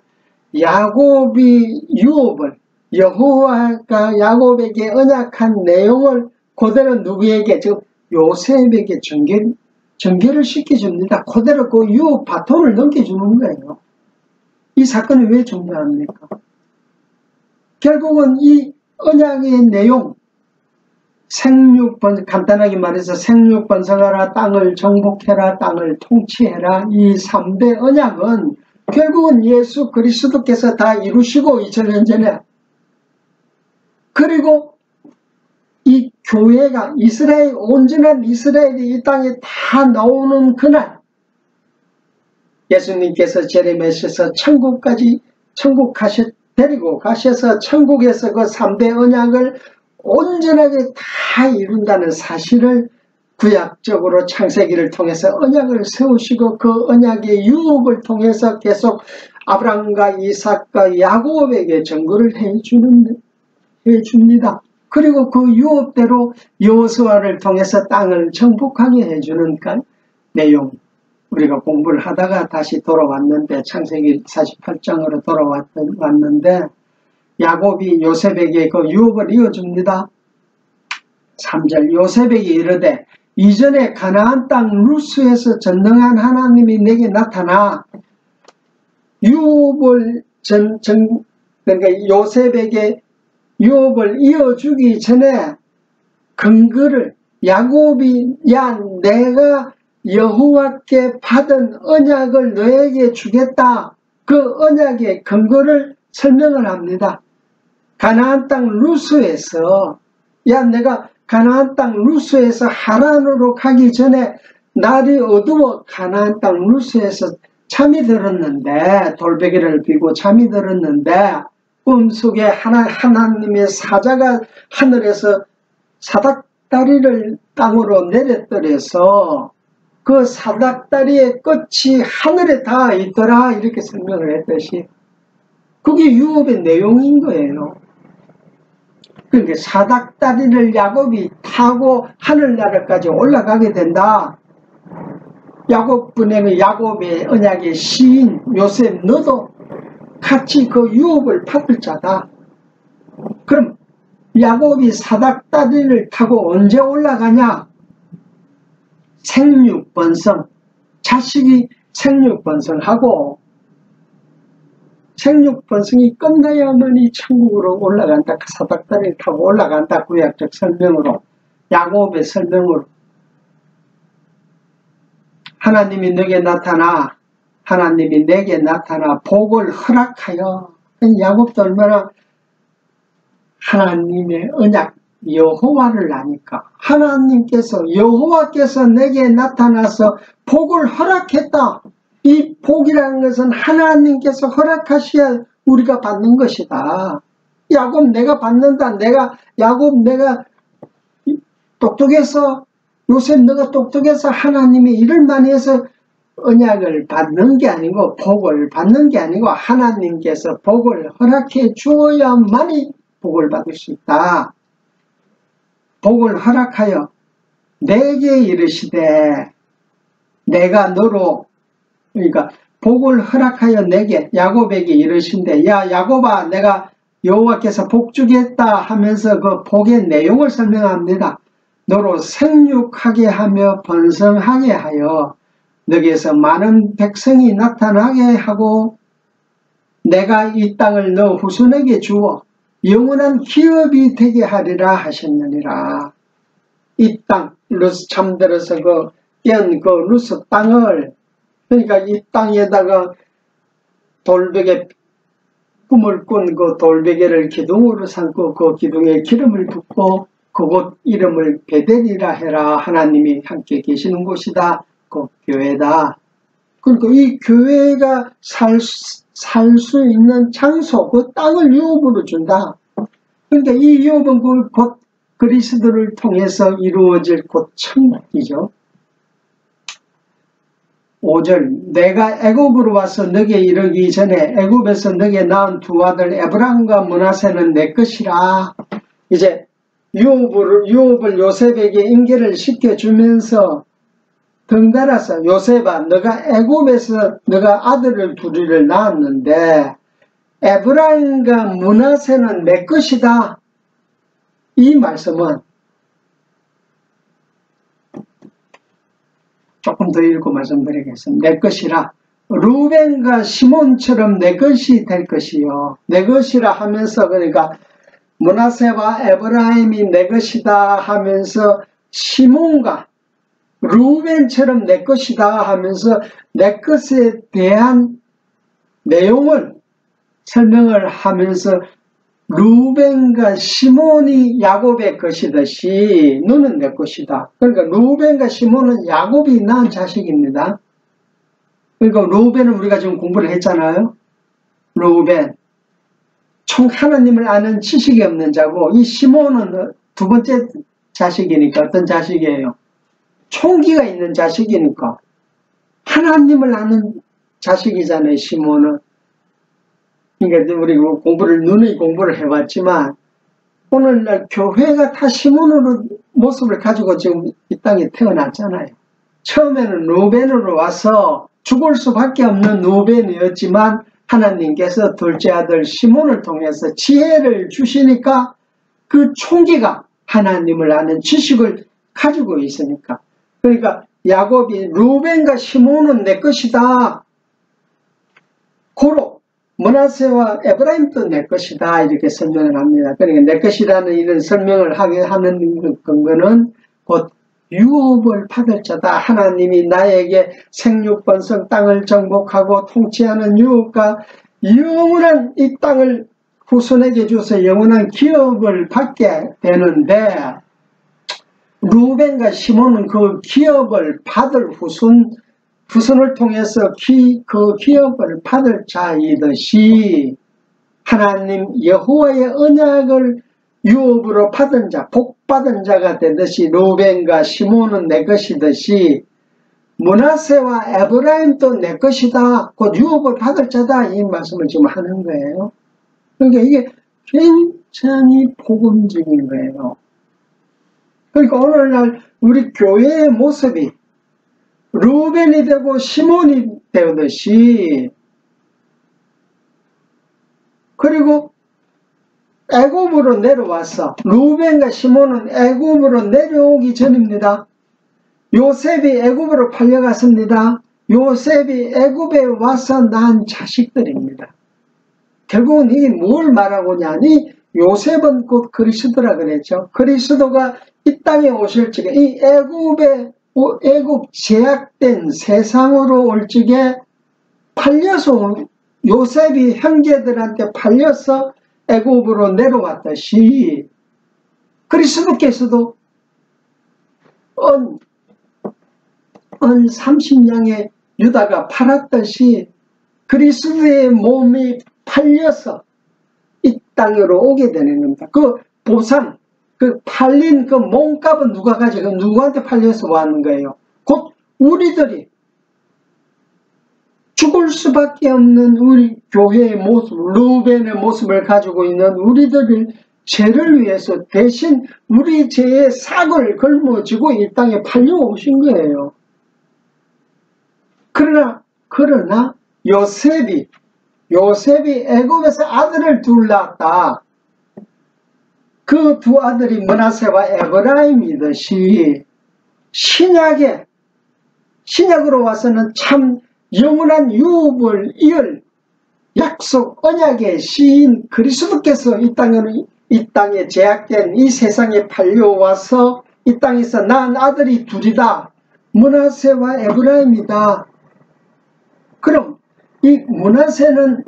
야곱이 유업을 여호와가 야곱에게 언약한 내용을 그대로 누구에게 즉 요셉에게 전개를 시켜줍니다. 그대로 그 유업 바톤을 넘겨주는 거예요. 이 사건이 왜 중요합니까? 결국은 이 언약의 내용 간단하게 말해서 생육 번성하라, 땅을 정복해라, 땅을 통치해라. 이 3대 언약은 결국은 예수 그리스도께서 다 이루시고 2000년 전에 그리고 이 교회가 온전한 이스라엘이 이 땅에 다 나오는 그날 예수님께서 제레미야에서 데리고 가셔서 천국에서 그 3대 언약을 온전하게 다 이룬다는 사실을 구약적으로 창세기를 통해서 언약을 세우시고 그 언약의 유업을 통해서 계속 아브라함과 이삭과 야곱에게 증거를 해줍니다. 그리고 그 유업대로 여호수아를 통해서 땅을 정복하게 해주는 내용 우리가 공부를 하다가 다시 돌아왔는데 창세기 48장으로 돌아왔는데 야곱이 요셉에게 그 유업을 이어줍니다. 3절 요셉에게 이르되 이전에 가나안 땅 루스에서 전능한 하나님이 내게 나타나 유업을 그러니까 요셉에게 유업을 이어주기 전에 근거를 야곱이 내가 여호와께 받은 언약을 너에게 주겠다. 그 언약의 근거를 설명을 합니다. 가나안 땅 루스에서 내가 가나안 땅 루스에서 하란으로 가기 전에 날이 어두워 가나안 땅 루스에서 잠이 들었는데 돌베개를 비고 잠이 들었는데 꿈속에 하나님의 사자가 하늘에서 사닥다리를 땅으로 내렸더래서 그 사닥다리의 끝이 하늘에 다 있더라 이렇게 설명을 했듯이 그게 유업의 내용인 거예요. 그러니까 사닥다리를 야곱이 타고 하늘나라까지 올라가게 된다. 야곱분의 야곱의 언약의 시인 요셉 너도 같이 그 유업을 받을 자다. 그럼 야곱이 사닥다리를 타고 언제 올라가냐? 생육번성, 자식이 생육번성하고 생육번성이 끝나야만이 천국으로 올라간다. 그 사닥다리를 타고 올라간다. 구약적 설명으로, 야곱의 설명으로. 하나님이 너에게 나타나, 하나님이 내게 나타나 복을 허락하여. 야곱도 얼마나 하나님의 언약 여호와를 아니까 하나님께서 여호와께서 내게 나타나서 복을 허락했다. 이 복이라는 것은 하나님께서 허락하셔야 우리가 받는 것이다. 야곱 내가 받는다. 야곱 내가 똑똑해서 요셉 너가 똑똑해서 하나님이 일을 많이 해서 언약을 받는 게 아니고 복을 받는 게 아니고 하나님께서 복을 허락해 주어야만이 복을 받을 수 있다. 복을 허락하여 내게 이르시되 내가 너로 그러니까 복을 허락하여 내게 야곱에게 이르신데 야 야곱아 내가 여호와께서 복 주겠다 하면서 그 복의 내용을 설명합니다. 너로 생육하게 하며 번성하게 하여 너에게서 많은 백성이 나타나게 하고 내가 이 땅을 너 후손에게 주어 영원한 기업이 되게 하리라 하셨느니라. 이 땅, 루스 잠들어서 깬 그 루스 땅을 그러니까 이 땅에다가 돌베개 꿈을 꾼 그 돌베개를 기둥으로 삼고 그 기둥에 기름을 붓고 그곳 이름을 베델이라 해라. 하나님이 함께 계시는 곳이다. 그 교회다. 그러니까 이 교회가 살 수 있는 장소, 그 땅을 유업으로 준다. 그러니까 이 유업은 곧 그리스도를 통해서 이루어질 곧 천국이죠. 5절 내가 애굽으로 와서 너에게 이르기 전에 애굽에서 너에게 낳은 두 아들 에브람과 므낫세는 내 것이라. 이제 유업을 요셉에게 인계를 시켜주면서 덩달아서 요셉아 너가 애굽에서 너가 아들을 둘이를 낳았는데 에브라임과 므낫세는 내 것이다. 이 말씀은 조금 더 읽고 말씀드리겠습니다. 내 것이라 루벤과 시몬처럼 내 것이 될 것이요. 내 것이라 하면서 그러니까 므낫세와 에브라임이 내 것이다 하면서 시몬과 루벤처럼 내 것이다 하면서 내 것에 대한 내용을 설명을 하면서 루벤과 시몬이 야곱의 것이듯이 너는 내 것이다. 그러니까 루벤과 시몬은 야곱이 낳은 자식입니다. 그러니까 루벤은 우리가 지금 공부를 했잖아요. 루벤 총 하나님을 아는 지식이 없는 자고 이 시몬은 두 번째 자식이니까 어떤 자식이에요? 총기가 있는 자식이니까 하나님을 아는 자식이잖아요. 시몬은. 그러니까 우리 누누이 공부를 해봤지만 오늘날 교회가 다 시몬으로 모습을 가지고 지금 이 땅에 태어났잖아요. 처음에는 루벤으로 와서 죽을 수밖에 없는 루벤이었지만 하나님께서 둘째 아들 시몬을 통해서 지혜를 주시니까 그 총기가 하나님을 아는 지식을 가지고 있으니까 그러니까 야곱이 루벤과 시몬은 내 것이다. 고로 므낫세와 에브라임도 내 것이다. 이렇게 설명을 합니다. 그러니까 내 것이라는 이런 설명을 하게 하는 근거는 곧 유업을 받을 자다. 하나님이 나에게 생육번성 땅을 정복하고 통치하는 유업과 영원한 이 땅을 후손에게 줘서 영원한 기업을 받게 되는데 루벤과 시몬은 그 기업을 받을 후손을 통해서 그 기업을 받을 자이듯이 하나님 여호와의 언약을 유업으로 받은 자, 복 받은 자가 되듯이 루벤과 시몬은 내 것이듯이 므낫세와 에브라임도 내 것이다. 곧 유업을 받을 자다. 이 말씀을 지금 하는 거예요. 그러니까 이게 굉장히 복음적인 거예요. 그러니까 오늘날 우리 교회의 모습이 루벤이 되고 시몬이 되듯이, 그리고 애굽으로 내려왔어. 루벤과 시몬은 애굽으로 내려오기 전입니다. 요셉이 애굽으로 팔려갔습니다. 요셉이 애굽에 와서 낳은 자식들입니다. 결국은 이게 뭘 말하고 있냐니, 요셉은 곧 그리스도라 그랬죠. 그리스도가 이 땅에 오실 적에 이 애굽 제약된 세상으로 올 적에 팔려서, 요셉이 형제들한테 팔려서 애굽으로 내려왔듯이 그리스도께서도 은 30냥의 유다가 팔았듯이 그리스도의 몸이 팔려서 이 땅으로 오게 되는 겁니다. 그 보상, 그 팔린 그 몸값은 누가 가지고 누구한테 팔려서 왔는 거예요? 곧 우리들이 죽을 수밖에 없는 우리 교회의 모습, 루벤의 모습을 가지고 있는 우리들의 죄를 위해서 대신 우리 죄의 삭을 걸머지고 이 땅에 팔려오신 거예요. 그러나 요셉이 애굽에서 아들을 둘 낳았다. 그 두 아들이 므낫세와 에브라임이듯이 신약으로 와서는 참 영원한 유업을 이을 약속 언약의 시인 그리스도께서 이 땅에 제약된 이 세상에 팔려와서 이 땅에서 낳은 아들이 둘이다. 므낫세와 에브라임이다. 그럼 이 므낫세는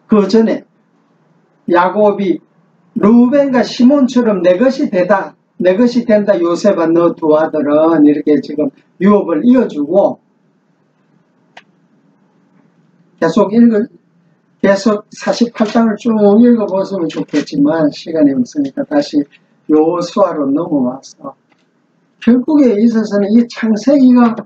그 전에 야곱이 루벤과 시몬처럼 내 것이 된다. 요셉아 너 두 아들은 이렇게 지금 유업을 이어주고, 계속 48장을 쭉 읽어보시면 좋겠지만 시간이 없으니까 다시 여호수아로 넘어와서 결국에 있어서는 이 창세기가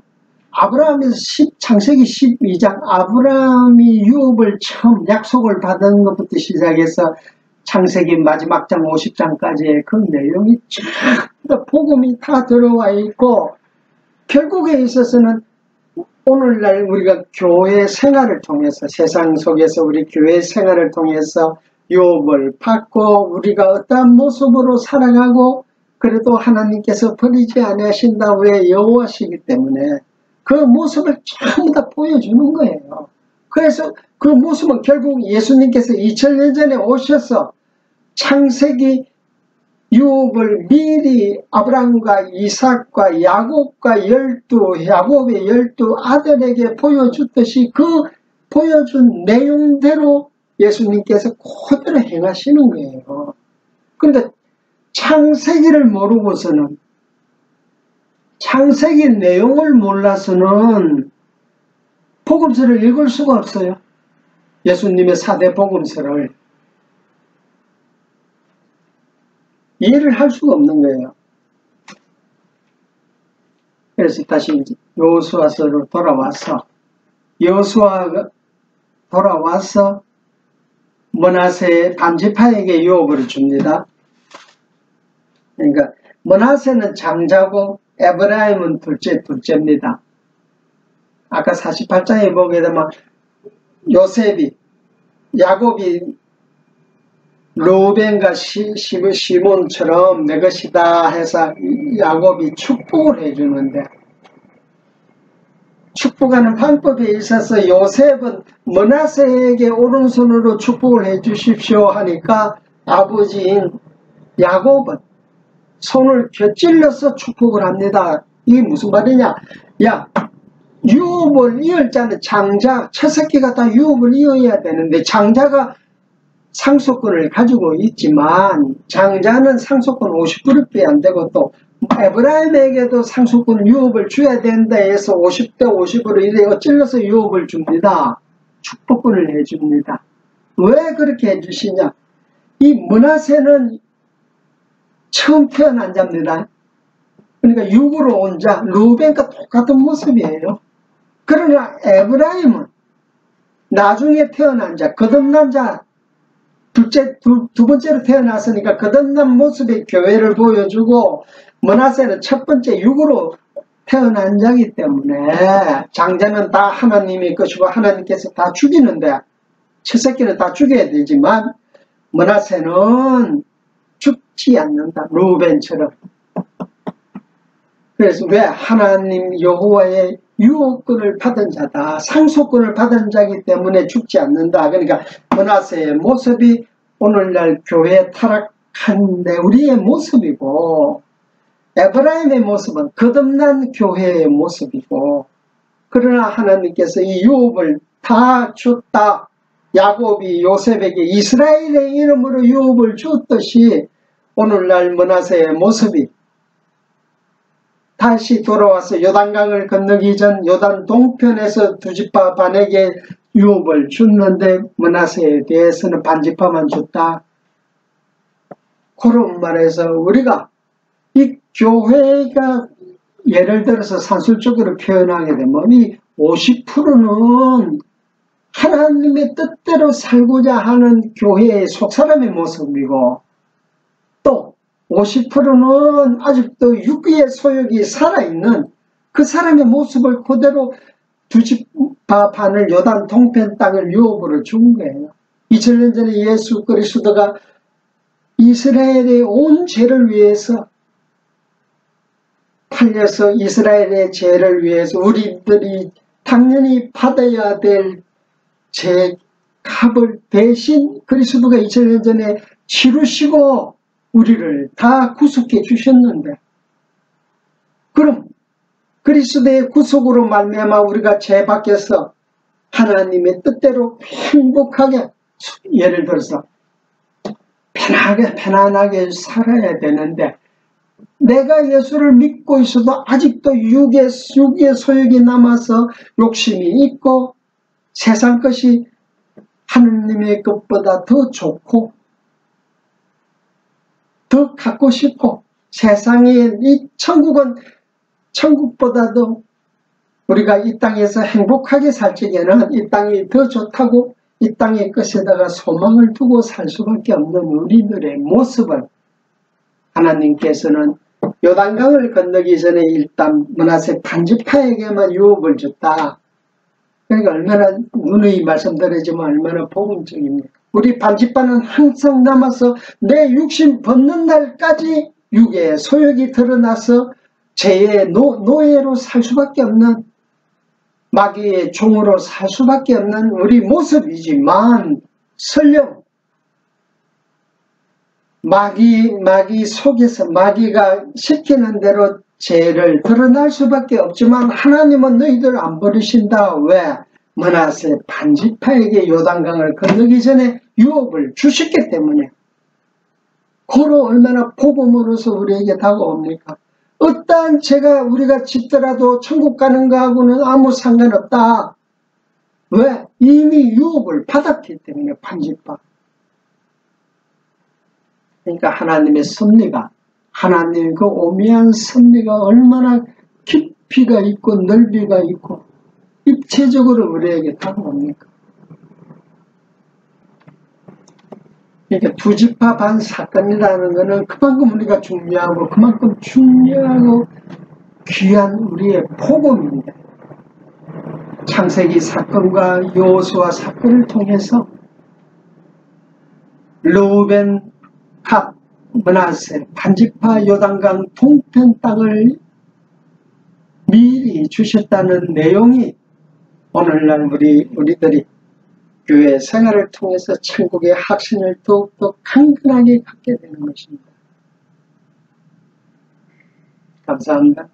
아브라함에서 창세기 12장 아브라함이 유업을 처음 약속을 받은 것부터 시작해서 창세기 마지막 장 50장까지의 그 내용이 전부 복음이 다 들어와 있고, 결국에 있어서는 오늘날 우리가 교회 생활을 통해서, 세상 속에서 우리 교회 생활을 통해서 유업을 받고 우리가 어떠한 모습으로 살아가고, 그래도 하나님께서 버리지 아니하신다 왜 여호와시기 때문에 그 모습을 전부 다 보여주는 거예요. 그래서 그 모습은 결국 예수님께서 2000년 전에 오셔서 창세기 유업을 미리 아브라함과 이삭과 야곱의 12 아들에게 보여줬듯이 그 보여준 내용대로 예수님께서 그대로 행하시는 거예요. 그런데 창세기를 모르고서는, 창세기 내용을 몰라서는 복음서를 읽을 수가 없어요. 예수님의 4대 복음서를 이해를 할 수가 없는 거예요. 그래서 다시 여호수아서로 돌아와서 므낫세의 반지파에게 유업을 줍니다. 그러니까 므낫세는 장자고 에브라임은 둘째입니다. 아까 48장에 보게 되면 야곱이 루벤과 시몬처럼 내 것이다 해서 야곱이 축복을 해주는데, 축복하는 방법에 있어서 요셉은 므낫세에게 오른손으로 축복을 해주십시오 하니까 아버지인 야곱은 손을 곁찔러서 축복을 합니다. 이게 무슨 말이냐? 유업을 이을 자는 장자, 첫 새끼가 다 유업을 이어야 되는데, 장자가 상속권을 가지고 있지만 장자는 상속권 50%밖에 안 되고, 또 에브라임에게도 상속권 유업을 줘야 된다 해서 50대 50으로 이래고 찔러서 유업을 줍니다. 축복권을 해줍니다. 왜 그렇게 해주시냐? 이 므낫세는 처음 태어난 자입니다. 그러니까 육으로 온 자, 루벤과 똑같은 모습이에요. 그러나 에브라임은 나중에 태어난 자, 거듭난 자, 두 번째로 태어났으니까 거듭난 모습의 교회를 보여주고, 므낫세는 첫 번째 육으로 태어난 자이기 때문에 장자는 다 하나님의 것이고 하나님께서 다 죽이는데 첫 새끼는 다 죽여야 되지만 므낫세는 죽지 않는다. 루벤처럼. 그래서 왜? 하나님 여호와의 유업권을 받은 자다. 상속권을 받은 자이기 때문에 죽지 않는다. 그러니까 므낫세의 모습이 오늘날 교회에 타락한 우리의 모습이고, 에브라임의 모습은 거듭난 교회의 모습이고, 그러나 하나님께서 이 유업을 다 줬다. 야곱이 요셉에게 이스라엘의 이름으로 유업을 줬듯이 오늘날 므낫세의 모습이 다시 돌아와서 요단강을 건너기 전 요단 동편에서 두 지파 반에게 유업을 줬는데 므낫세에 대해서는 반지파만 줬다. 그런 말에서 우리가 이 교회가 예를 들어서 산술적으로 표현하게 되면 이 50%는 하나님의 뜻대로 살고자 하는 교회의 속사람의 모습이고, 또 50%는 아직도 육의 소욕이 살아있는 그 사람의 모습을 그대로 두 지파 반을 요단 동편 땅을 유업으로 준 거예요. 2000년 전에 예수 그리스도가 이스라엘의 온 죄를 위해서 팔려서 이스라엘의 죄를 위해서 우리들이 당연히 받아야 될 죄 값을 대신 그리스도가 2000년 전에 치르시고 우리를 다 구속해 주셨는데, 그럼 그리스도의 구속으로 말미암아 우리가 죄 밖에서 하나님의 뜻대로 행복하게, 예를 들어서 편안하게 살아야 되는데, 내가 예수를 믿고 있어도 아직도 육의 소욕이 남아서 욕심이 있고 세상 것이 하느님의 것보다 더 좋고 더 갖고 싶고, 세상의 이 천국은 천국보다도 우리가 이 땅에서 행복하게 살 적에는 이 땅이 더 좋다고 이 땅의 것에다가 소망을 두고 살 수밖에 없는 우리들의 모습을 하나님께서는 요단강을 건너기 전에 일단 므낫세 반지파에게만 유업을 줬다. 그러니까 얼마나 누누이 말씀드리지만 얼마나 복음적입니까? 우리 반지파는 항상 남아서 내 육신 벗는 날까지 육의 소욕이 드러나서 죄의 노예로 살 수밖에 없는, 마귀의 종으로 살 수밖에 없는 우리 모습이지만, 설령 마귀 속에서 마귀가 시키는 대로 죄를 드러날 수밖에 없지만 하나님은 너희들 안 버리신다. 왜? 므낫세 반지파에게 요단강을 건너기 전에 유업을 주셨기 때문에. 고로 얼마나 복음으로서 우리에게 다가옵니까? 어떠한 죄가 우리가 짓더라도 천국 가는 거하고는 아무 상관없다. 왜? 이미 유업을 받았기 때문에. 반지파. 그러니까 하나님의 섭리가, 하나님의 그 오묘한 섭리가 얼마나 깊이가 있고 넓이가 있고 입체적으로 우리에게 다가옵니까? 그러니까 두 지파 반 사건이라는 것은 그만큼 우리가 중요하고 그만큼 중요하고 귀한 우리의 복음입니다. 창세기 사건과 여호수아 사건을 통해서 르우벤, 갓, 므낫세, 반지파 요단강 동편 땅을 미리 주셨다는 내용이 오늘날 우리들이 교회 생활을 통해서 천국의 확신을 더욱더 강건하게 갖게 되는 것입니다. 감사합니다.